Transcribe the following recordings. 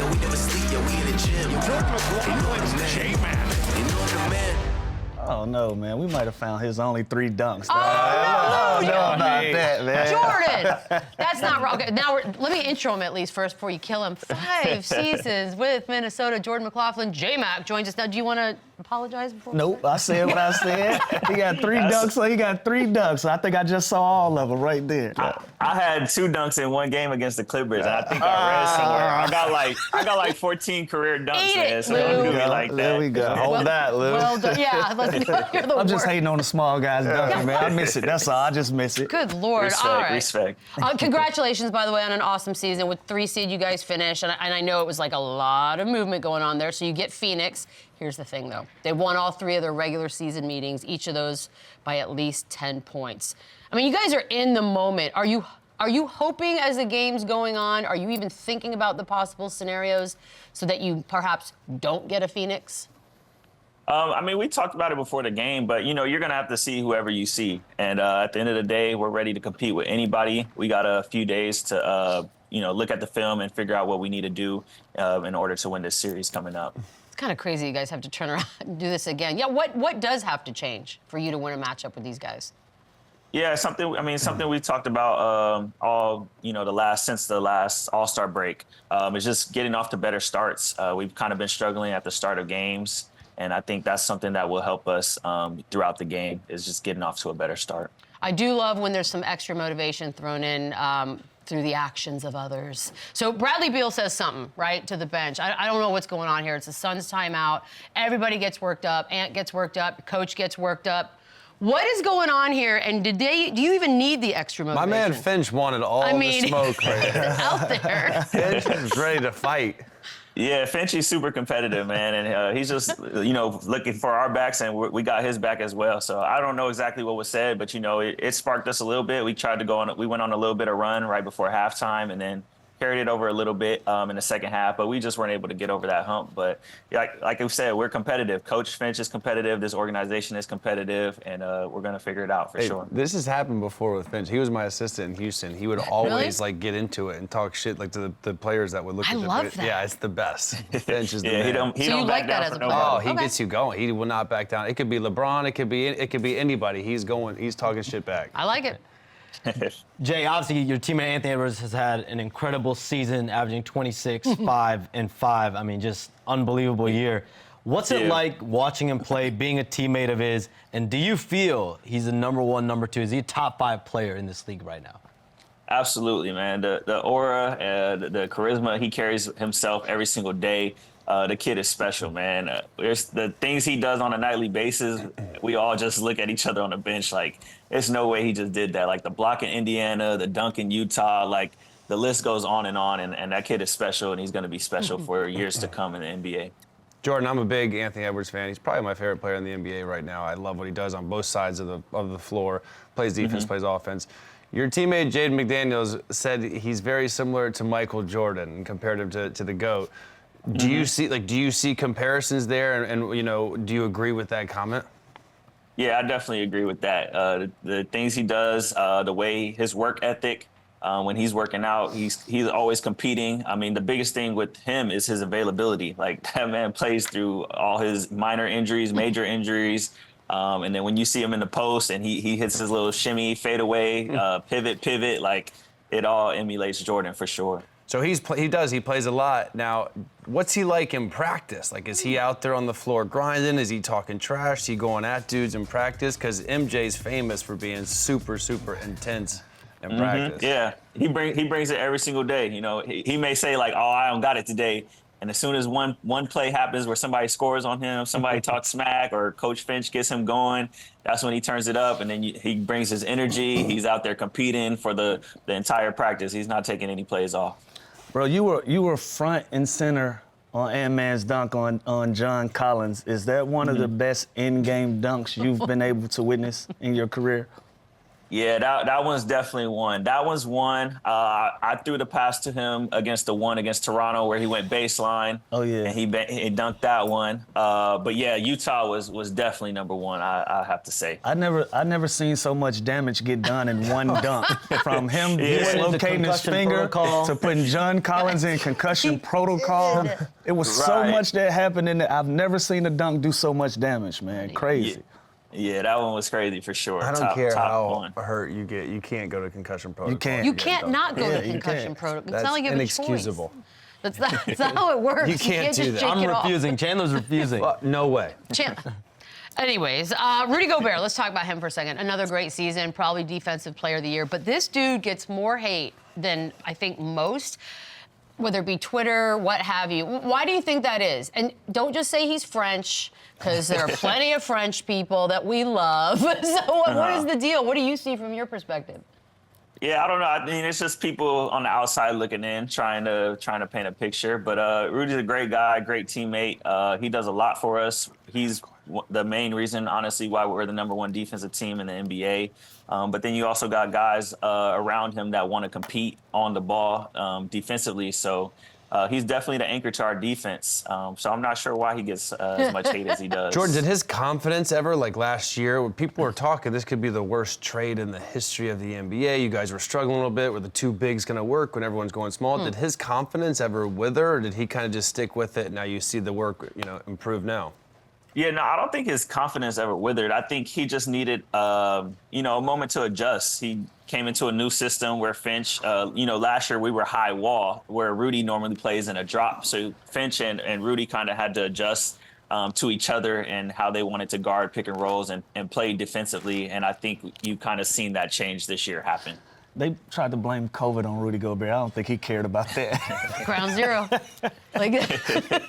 yo, we never sleep, yo, we in the gym. Jordan McLaughlin's J-Man. You know I'm the man. Oh, no, man. We might have found his only 3 dunks. Oh, I don't know about that, man. Jordan! That's not wrong. Okay, now, let me intro him at least first before you kill him. 5 seasons with Minnesota. Jordan McLaughlin, J-Mac, joins us now. Do you want to apologize before? Nope, I said what I said. He got 3 dunks, so he got 3 dunks. I think I just saw all of them right there. I had 2 dunks in one game against the Clippers, and I think I read somewhere I got like 14 career dunks, man. So don't do me like that. There we go. Hold that, Lou. Well done. Yeah, let's hear the I'm just hating on the small guys dunking, man. I miss it. That's all. I just miss it. Good Lord. Respect, all right. respect. Congratulations, by the way, on an awesome season. With 3 seed, you guys finished, and I know it was like a lot of movement going on there. So you get Phoenix. Here's the thing, though. They won all 3 of their regular season meetings, each of those by at least 10 points. I mean, you guys are in the moment. Are you hoping as the game's going on? Are you even thinking about the possible scenarios so that you perhaps don't get a Phoenix? I mean, we talked about it before the game, but, you know, you're going to have to see whoever you see. And at the end of the day, we're ready to compete with anybody. We got a few days to, look at the film and figure out what we need to do in order to win this series coming up. It's kind of crazy you guys have to turn around and do this again. Yeah, what does have to change for you to win a matchup with these guys? Yeah, something we talked about since the last All-Star break is just getting off to better starts. We've kind of been struggling at the start of games, and I think that's something that will help us throughout the game is just getting off to a better start. I do love when there's some extra motivation thrown in through the actions of others. So Bradley Beal says something, right, to the bench. I don't know what's going on here. It's the Suns' timeout. Everybody gets worked up. Ant gets worked up. Coach gets worked up. What is going on here, and do you even need the extra motivation? My man Finch wanted all the smoke right there. Out there. Finch is ready to fight. Yeah, Finchie's super competitive, man, and he's just, looking for our backs, and we got his back as well. So I don't know exactly what was said, but, it sparked us a little bit. We went on a little bit of run right before halftime, and then carried it over a little bit in the second half, but we just weren't able to get over that hump. But like I said, we're competitive. Coach Finch is competitive. This organization is competitive, and we're going to figure it out for sure. This has happened before with Finch. He was my assistant in Houston. He would always get into it and talk shit to the players that would look at the love that. Yeah, it's the best. Finch is the man. He don't back down for nobody. Oh, he gets you going. He will not back down. It could be LeBron. It could be anybody. He's talking shit back. I like it. Jay, obviously your teammate Anthony Edwards has had an incredible season, averaging 26, 5, and 5. I mean, just unbelievable year. What's it like watching him play, being a teammate of his, and do you feel he's the number 1, number 2? Is he a top 5 player in this league right now? Absolutely, man. The aura, the charisma, he carries himself every single day. The kid is special, man. There's the things he does on a nightly basis. We all just look at each other on the bench like, there's no way he just did that. Like the block in Indiana, the dunk in Utah, like the list goes on, and that kid is special, and he's going to be special for years to come in the NBA. Jordan, I'm a big Anthony Edwards fan. He's probably my favorite player in the NBA right now. I love what he does on both sides of the floor. Plays defense, plays offense. Your teammate Jaden McDaniels said he's very similar to Michael Jordan and compared him to the GOAT. Do you see comparisons there, and do you agree with that comment? Yeah, I definitely agree with that. The things he does, the way his work ethic, when he's working out, he's always competing. I mean, the biggest thing with him is his availability. Like that man plays through all his minor injuries, major injuries. And then when you see him in the post and he hits his little shimmy, fade away, pivot, like it all emulates Jordan for sure. So he plays a lot. Now, what's he like in practice? Like, is he out there on the floor grinding? Is he talking trash? Is he going at dudes in practice? Because MJ's famous for being super, super intense in practice. Yeah, he brings it every single day. He may say like, "Oh, I don't got it today," and as soon as one play happens where somebody scores on him, somebody talks smack, or Coach Finch gets him going, that's when he turns it up, and then he brings his energy. He's out there competing for the entire practice. He's not taking any plays off. Bro, you were front and center on Ant-Man's dunk on John Collins. Is that one of the best in-game dunks you've been able to witness in your career? Yeah, that one's definitely one. That one's one. I threw the pass to him against Toronto where he went baseline. Oh, yeah. And he dunked that one. But yeah, Utah was definitely number one. I have to say. I never seen so much damage get done in one dunk. From him dislocating his finger to putting John Collins in concussion protocol. It was so much that happened in there. I've never seen a dunk do so much damage, man. Crazy. Yeah, that one was crazy for sure. I don't care how one. hurt you get. You can't go to concussion protocol. You can't. You can't not go to concussion protocol. It's not like you have a choice. Inexcusable. That's not how it works. You can't do just that. shake I'm it off. refusing. Chandler's refusing. No way. Anyways, Rudy Gobert, let's talk about him for a second. Another great season, probably Defensive Player of the Year. But this dude gets more hate than I think most, whether it be Twitter, what have you. Why do you think that is? And don't just say he's French, because there are plenty of French people that we love. So what is the deal? What do you see from your perspective? Yeah, I don't know. I mean, it's just people on the outside looking in, trying to paint a picture. But Rudy's a great guy, great teammate. He does a lot for us. He's the main reason, honestly, why we're the number one defensive team in the NBA. But then you also got guys around him that want to compete on the ball defensively. So he's definitely the anchor to our defense. So I'm not sure why he gets as much hate as he does. Jordan, did his confidence ever, like last year, when people were talking, this could be the worst trade in the history of the NBA. You guys were struggling a little bit. Were the two bigs going to work when everyone's going small? Did his confidence ever wither, or did he kind of just stick with it? Now you see the work, improve now. Yeah, no, I don't think his confidence ever withered. I think he just needed, a moment to adjust. He came into a new system where Finch, last year we were high wall, where Rudy normally plays in a drop. So Finch and Rudy kind of had to adjust to each other and how they wanted to guard pick and rolls and play defensively. And I think you kind of seen that change this year happen. They tried to blame COVID on Rudy Gobert. I don't think he cared about that. Ground zero. I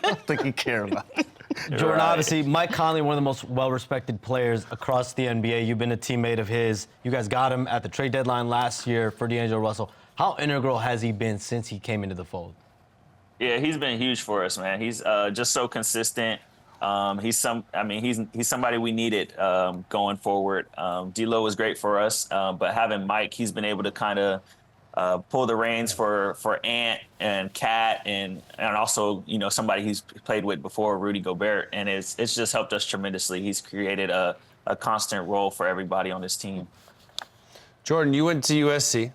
don't think he cared about it. Jordan, obviously, Mike Conley, one of the most well-respected players across the NBA. You've been a teammate of his. You guys got him at the trade deadline last year for D'Angelo Russell. How integral has he been since he came into the fold? Yeah, he's been huge for us, man. He's just so consistent. He's somebody we needed going forward. D'Lo was great for us, but having Mike, he's been able to kind of pull the reins for Ant and Cat and also somebody he's played with before, Rudy Gobert, and it's just helped us tremendously. He's created a constant role for everybody on this team. Jordan, you went to USC.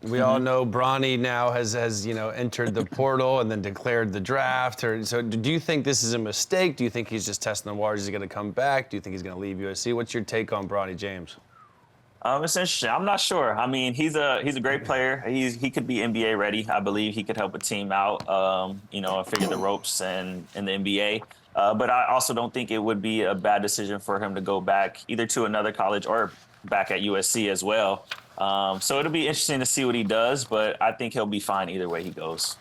We all know Bronny now has entered the portal and then declared the draft. So do you think this is a mistake? Do you think he's just testing the waters? Is he going to come back? Do you think he's going to leave USC? What's your take on Bronny James? It's interesting. I'm not sure. I mean, he's a great player. He could be NBA ready. I believe he could help a team out, and figure the ropes in the NBA. But I also don't think it would be a bad decision for him to go back either to another college or back at USC as well. So it'll be interesting to see what he does, but I think he'll be fine either way he goes.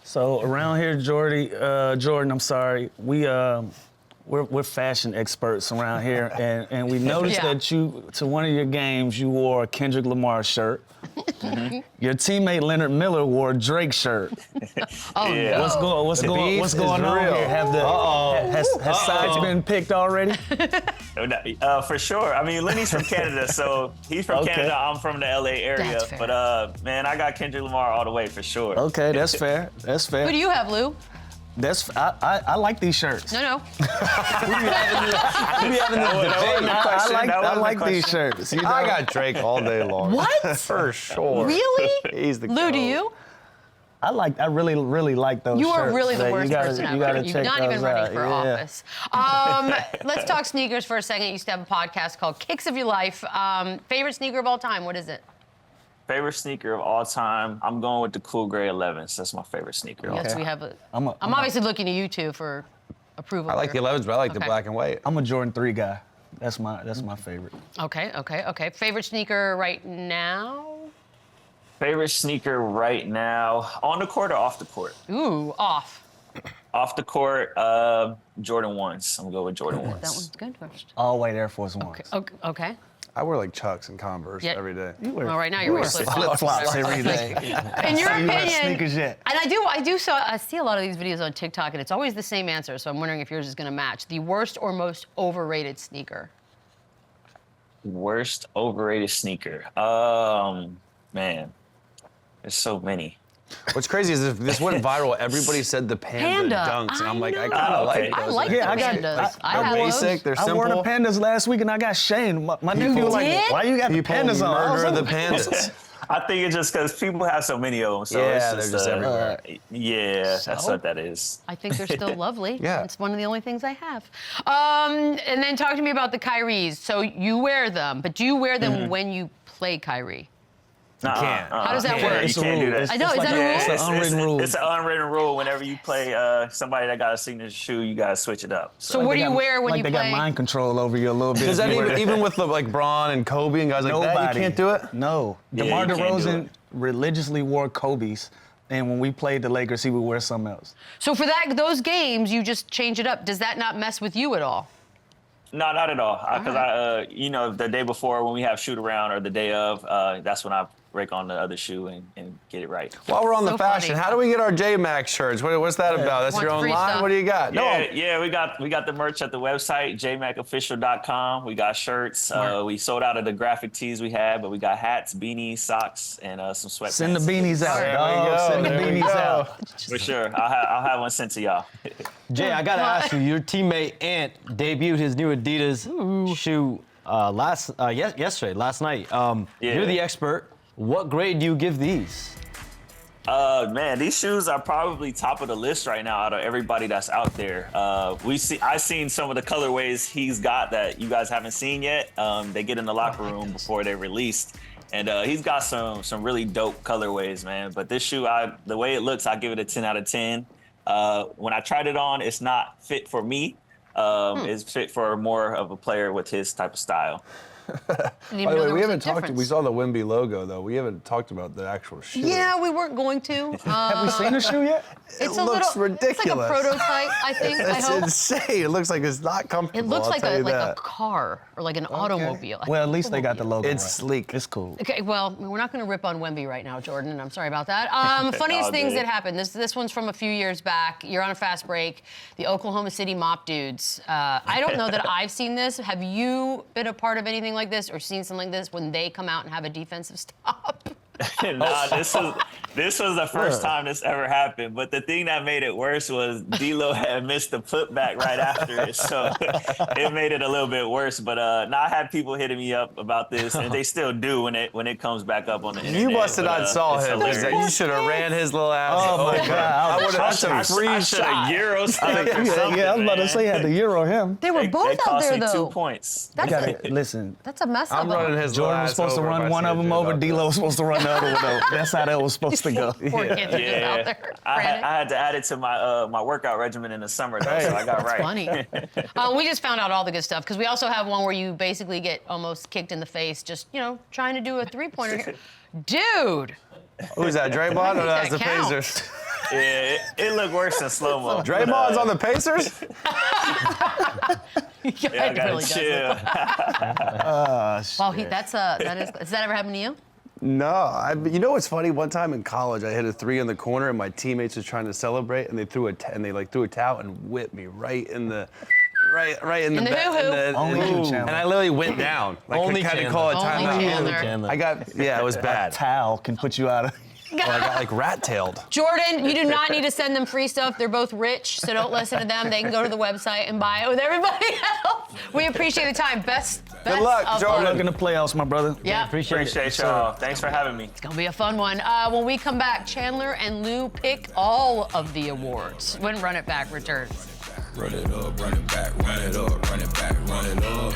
So around here, Jordan, I'm sorry, we're fashion experts around here, and we noticed that to one of your games you wore a Kendrick Lamar shirt. Your teammate Leonard Miller wore a Drake shirt. Yeah. No. What's going on here? Has sides been picked already? For sure. I mean, Lenny's from Canada, so he's from Canada. I'm from the LA area. That's fair. But man, I got Kendrick Lamar all the way for sure. Okay, that's fair. That's fair. Who do you have, Lou? I like these shirts. No. I like these shirts. I got Drake all day long. What? For sure. Really? He's the Lou, GOAT. do you? I really like those You shirts. are really the Like, worst person ever. You're not even ready for office. Let's talk sneakers for a second. You used to have a podcast called Kicks of Your Life. Favorite sneaker of all time, what is it? Favorite sneaker of all time, I'm going with the Cool Gray 11s. That's my favorite sneaker. Yes, we have I'm obviously looking to you two for approval. I like the here. 11s, but I like the black and white. I'm a Jordan 3 guy. That's my favorite. Okay. Favorite sneaker right now? Favorite sneaker right now, on the court or off the court? Ooh, off. Off the court, Jordan 1s. I'm going to go with Jordan 1s. That one's good first. All white Air Force Ones. Okay. I wear like Chucks and Converse every day. Well, right now you're wearing flip-flops every day. In your opinion, sneakers yet. and I see a lot of these videos on TikTok, and it's always the same answer. So I'm wondering if yours is going to match. The worst or most overrated sneaker? Worst overrated sneaker. Man, there's so many. What's crazy is if this went viral, everybody said the panda dunks, and I'm like, I kind of like I those. like Yeah, the I got- pandas. I They're have basic. those. They're I wore the simple. pandas last week and I got shamed. My nephew was like, did? why you got the People pandas on? I was murder like, the pandas. I think it's just because people have so many of them. So Yeah, it's they're just everywhere. Yeah, that's So? what that is. I think they're still lovely. Yeah. It's one of the only things I have. And then talk to me about the Kyries. So you wear them, but do you wear them when you play Kyrie? can't. How does that Yeah, work? you It's a can't rule. do that. It's I know, just is that a rule? It's an unwritten rule. It's an unwritten rule. Whenever you play somebody that got a signature shoe, you gotta switch it up. So what do you wear when like you they play? got mind control over you a little bit. Does that You wear even with the, like Braun and Kobe and guys like Nobody. that, you can't do it? No. Yeah, DeMar you can't do DeRozan it. religiously wore Kobe's. And when we played the Lakers, he would wear something else. So for those games, you just change it up. Does that not mess with you at all? No, not at all. Because the day before when we have shoot around or the day of, that's when I break on the other shoe and get it right. While we're on the So fashion, funny. how do we get our J-Max shirts? What's that about? That's Want your own free line? stuff? What do you got? Yeah, we got the merch at the website, jmacofficial.com. We got shirts. We sold out of the graphic tees we had, but we got hats, beanies, socks, and some sweatpants. Send the beanies out, There we dog. go, Send the there we beanies go. out. For sure. I'll have one sent to y'all. Jay, I gotta ask you. Your teammate Ant debuted his new Adidas shoe last night. You're the expert. What grade do you give these? Man, these shoes are probably top of the list right now out of everybody that's out there. I've seen some of the colorways he's got that you guys haven't seen yet. They get in the locker room before they're released. And he's got some really dope colorways, man. But this shoe, the way it looks, I give it a 10 out of 10. When I tried it on, it's not fit for me. It's fit for more of a player with his type of style. By the way, we haven't talked. We saw the Wimby logo though. We haven't talked about the actual shoe. Yeah, we weren't going to. Have we seen the shoe yet? It's It looks ridiculous. It's like a prototype, I think. It's I hope. insane. It looks like it's not comfortable. It looks I'll like tell a you like a that. car or like an automobile. Well, at least they got the logo It's right. sleek. It's cool. Okay, well, we're not going to rip on Wemby right now, Jordan. I'm sorry about that. Funniest All things good. that happened. This one's from a few years back. You're on a fast break. The Oklahoma City Mop Dudes. I don't know that I've seen this. Have you been a part of anything like this or seen something like this when they come out and have a defensive stop? Nah, this was the first time this ever happened. But the thing that made it worse was D'Lo had missed the putback right after it, so it made it a little bit worse. But I had people hitting me up about this, and they still do when it comes back up on the internet. You must have But, not saw it's him. hilarious. You should have ran his little ass. Oh, my over. God. I would have I some free should have shot. Euro stacked or Yeah, something, I was about to man. say, had the Euro him. They were They both out cost there, me though. 2 points. I got it. Listen, That's a mess I'm up. running his little Jordan was ass supposed to over if run I one see of a them dude over. out there. D'Lo was supposed to run the other one over. That's how that was supposed to go. Poor kids are just out there. I frantic. had to add it to my workout regimen in the summer, though, so I got right. Funny. We just found out all the good stuff because we also have one where you basically get almost kicked in the face just, trying to do a three-pointer. Dude. Who's that, Draymond? Or that's that the count. Pacers? Yeah, it looked worse in slow-mo. Draymond's on the Pacers? Yeah, I it gotta really does. chill. Wow, has that ever happened to you? No. You know what's funny? One time in college, I hit a three in the corner, and my teammates was trying to celebrate, and they threw a towel and whipped me right in the. Right in the In the back. hoo-hoo. Only you, Chandler. And I literally went down. Like, Only had to Chandler. call a Only timeout. Chandler. I got, it was bad. Towel can put you out of. Or I got like rat-tailed. Jordan, you do not need to send them free stuff. They're both rich, so don't listen to them. They can go to the website and buy it with everybody else. We appreciate the time. Best luck, of Jordan. Look in the playoffs, my brother. Yeah, Appreciate y'all. Thanks for having me. It's gonna be a fun one. When we come back, Chandler and Lou pick all of the awards when Run It Back returns. Run it up, run it back, run it up, run it back, run it up.